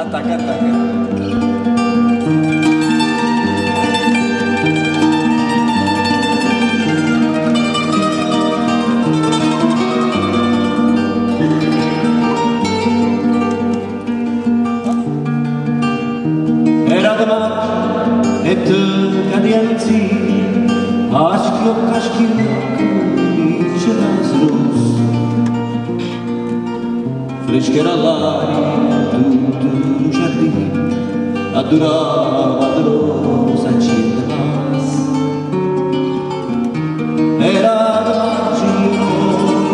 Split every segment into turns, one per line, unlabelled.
Attacca, attacca.
Era de maig et cadianzi aşkı cielazros frescherà l'aria tutto un giardino adorava la rosa cittadins era de maig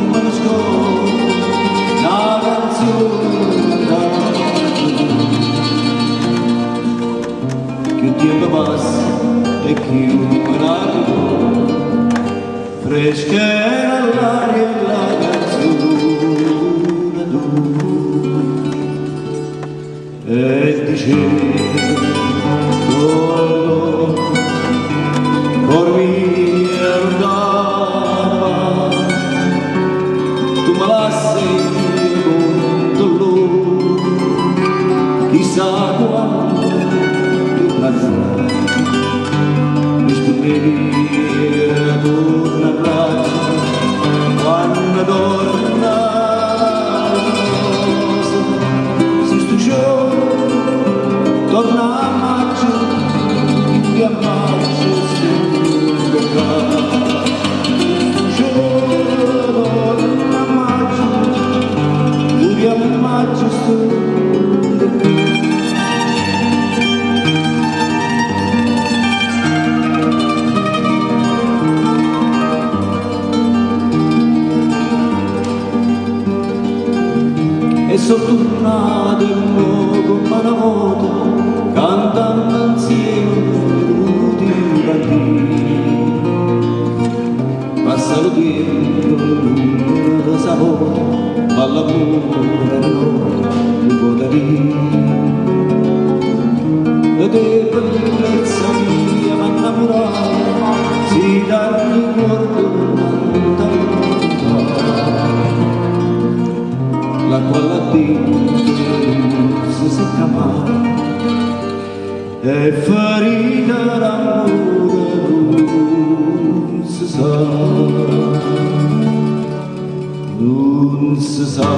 come lo scorso una canzone che un tempo passa e che un arrivo frescherà l'aria e la canzone e diceva cor mia lontana tu me la sei con lui chissà quando tu passai rispondevi torna a braccio quando torna se sto giorno torna a maggio e a maggio sempre qua giorno torna a maggio e a maggio sempre qui. E sono tornato in luogo una volta cantando insieme tutti i bambini passano tempo l'una sapore ma l'amore non può da e te per bellezza mia mi innamorare si dà il ricordo la quale si secca mai è ferita d'amore non si sa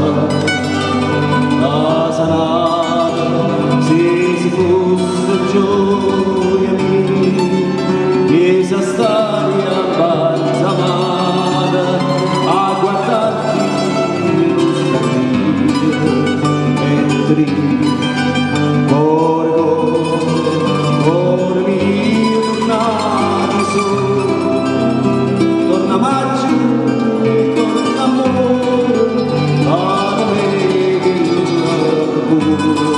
la sanata se si fosse gioia mia che sa stare abbalsamata a guardarti cuore mio nato torna maggio e torna amore a me che lo